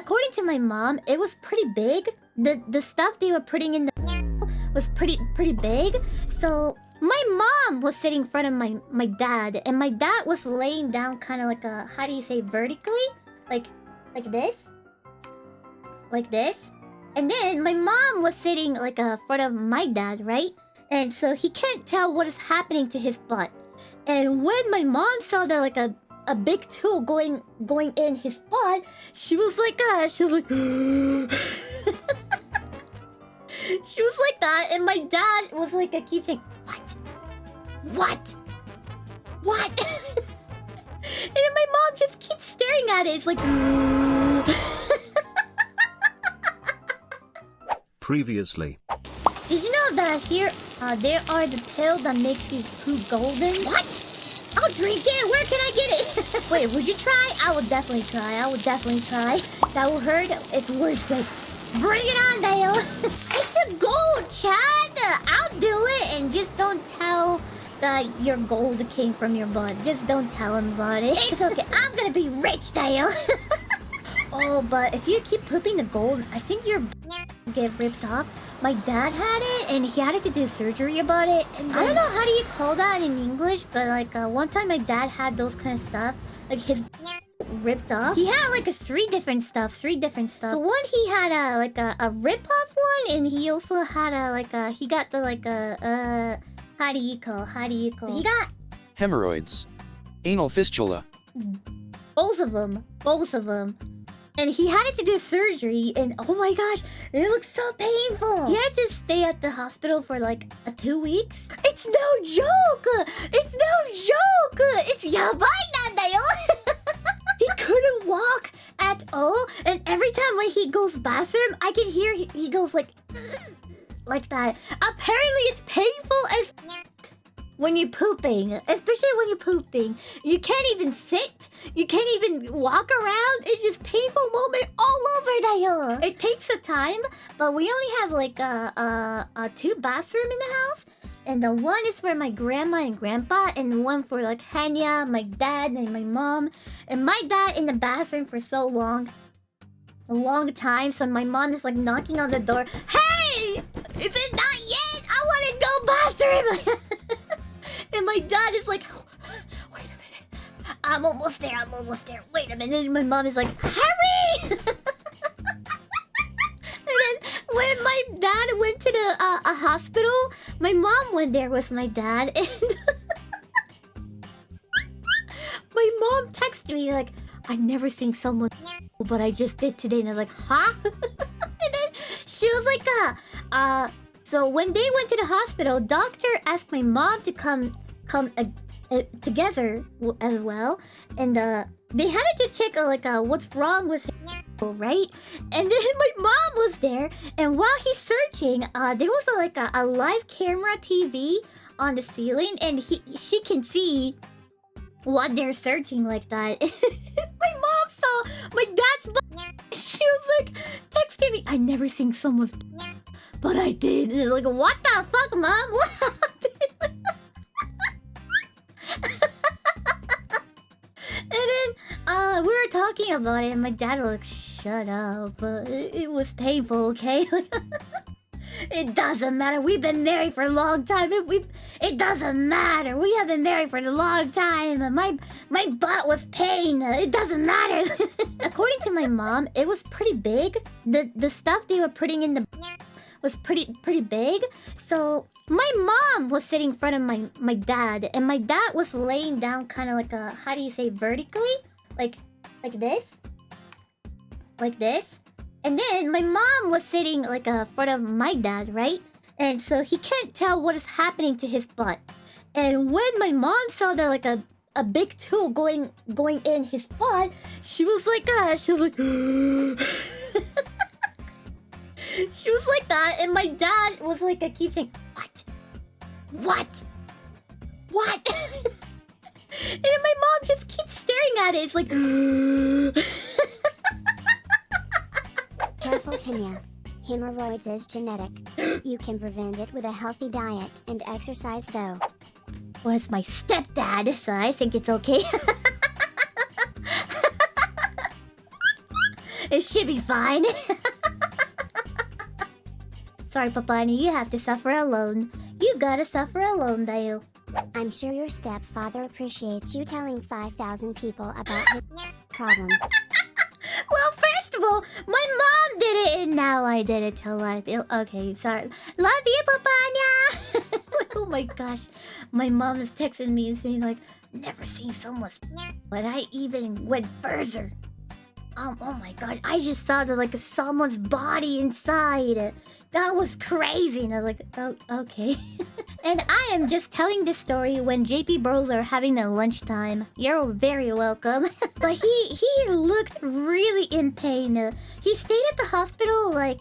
according to my mom, it was pretty big. The stuff they were putting in the was pretty big. So my mom was sitting in front of my dad, and my dad was laying down kind of like a, how do you say, vertically, like this, and then my mom was sitting like in front of my dad, right? And so he can't tell what is happening to his butt. And when my mom saw that like a big tool going in his butt, she was like she was like she was like that, and my dad was like, I keep saying, what? And then my mom just keeps staring at it. It's like Previously. Did you know that here there are the pills that makes you poop golden? What? I'll drink it. Where can I get it? Wait, would you try? I would definitely try. That will hurt. It's worth it. Bring it on, Dale. It's a gold, Chad. I'll do it, and just don't tell that your gold came from your butt. Just don't tell him about it. It's okay. I'm gonna be rich, Dale. Oh, but if you keep pooping the gold, I think your get ripped off. My dad had it, and he had to do surgery about it. And I don't know how do you call that in English, but like one time my dad had those kind of stuff, like his ripped off. He had like three different stuff. So one, he had a rip off one, and he also had he got the how do you call? He got hemorrhoids, anal fistula. Both of them. And he had to do surgery, and oh my gosh, it looks so painful. He had to stay at the hospital for like 2 weeks. It's no joke. It's yabai nandayo. He couldn't walk at all, and every time when he goes bathroom, I can hear he goes like that. Apparently, it's painful as when you're pooping, especially when you're pooping. You can't even sit. You can't even walk around. It's just painful moment all over there. It takes a time, but we only have like a 2 bathroom in the house. And the one is for my grandma and grandpa, and one for like Henya, my dad, and my mom. And my dad in the bathroom for so long. A long time, so my mom is like knocking on the door. Hey! Is it not yet? I want to go bathroom! And my dad is like, wait a minute. I'm almost there. Wait a minute. And my mom is like, hurry! And then when my dad went to the hospital, my mom went there with my dad, and my mom texted me like, I never seen someone, but I just did today. And I was like, huh? And then she was like, so when they went to the hospital, doctor asked my mom to come together as well, and they had to check what's wrong with him, right? And then my mom was there, and while he's searching, there was a live camera TV on the ceiling, and she can see what they're searching like that. My mom saw my dad's butt. She was like texting me, I never seen someone's butt, but I did. And like, what the fuck, mom? What happened? And then we were talking about it, and my dad was like, shut up. It was painful, okay? It doesn't matter. We've been married for a long time. It doesn't matter. We have been married for a long time. My butt was pain. It doesn't matter. According to my mom, it was pretty big. The stuff they were putting in the was pretty big. So my mom was sitting in front of my dad, and my dad was laying down kind of like a, how do you say, vertically, like this. And then my mom was sitting like in front of my dad, right? And so he can't tell what is happening to his butt. And when my mom saw that like a big tool going in his butt, she was like she was like that, and my dad was like, I keep saying, what? And then my mom just keeps staring at it. It's like Careful, Henya. Hemorrhoids is genetic. You can prevent it with a healthy diet and exercise though. Well, it's my stepdad, so I think it's okay. It should be fine. Sorry, Papanya, you have to suffer alone. You gotta suffer alone, Dayo. I'm sure your stepfather appreciates you telling 5,000 people about his problems. Well, first of all, my mom did it, and now I did it to a lot of people. Okay, sorry. Love you, Papanya! Oh my gosh. My mom is texting me and saying, like, never seen so much. But I even went further. Oh my gosh. I just saw the, like, someone's body inside. That was crazy. And I was like, oh, okay. And I am just telling this story when JP Bros are having their lunchtime. You're very welcome. But he looked really in pain. He stayed at the hospital like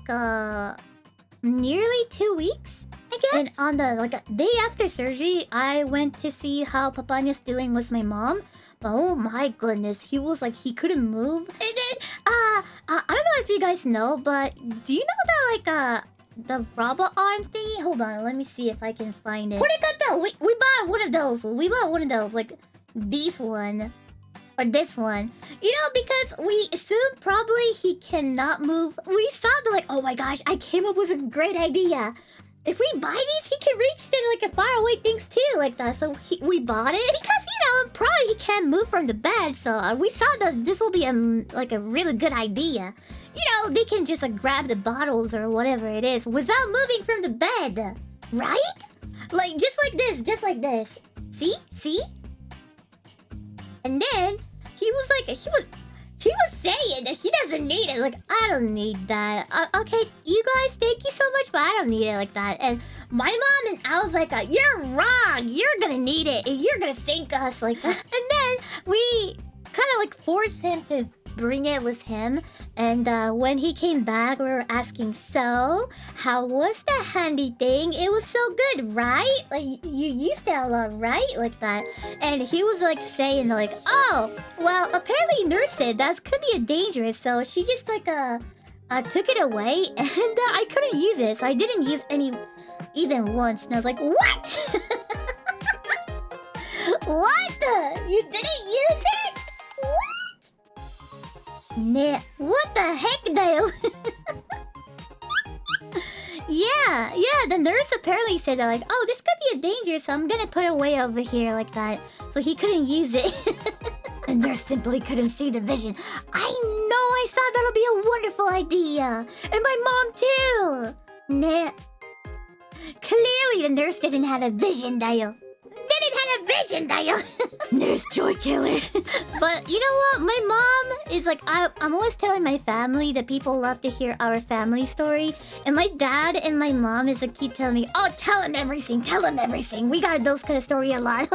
nearly 2 weeks, I guess. And on the day after surgery, I went to see how Papanya's doing with my mom. But oh my goodness, he was like he couldn't move. And then I don't know if you guys know, but do you know that the robot arms thingy? Hold on, let me see if I can find it. We bought one of those. We bought one of those, like this one. Or this one. You know, because we assumed probably he cannot move. We saw oh my gosh, I came up with a great idea. If we buy these, he can reach to like a faraway things too, like that. So we bought it because, you know, probably he can't move from the bed. So we saw that this will be like a really good idea. You know, they can just like grab the bottles or whatever it is without moving from the bed, right? Like just like this. See? And then he was saying that he doesn't need it. Like, I don't need that. Okay, you guys, thank you so much, but I don't need it like that. And my mom and I was like, you're wrong. You're gonna need it. You're gonna thank us like that. And then we kind of like forced him to bring it with him. And when he came back, we were asking, so how was the handy thing? It was so good, right? Like you used it a lot, right? Like that. And he was like saying like, oh, well, apparently nurse said that could be dangerous, so she just like took it away, and I couldn't use it, so I didn't use any even once. And I was like, what? What? You didn't use it? What? Nah, what the heck, Dale? Yeah, the nurse apparently said that, like, oh, this could be a danger, so I'm gonna put it way over here like that. So he couldn't use it. The nurse simply couldn't see the vision. I thought that'll be a wonderful idea. And my mom too. Nah. Clearly the nurse didn't have a vision, Dale. Nurse joy killer. But you know what? My mom is like, I'm always telling my family that people love to hear our family story. And my dad and my mom is like keep telling me, oh, tell him everything. We got those kind of story a lot.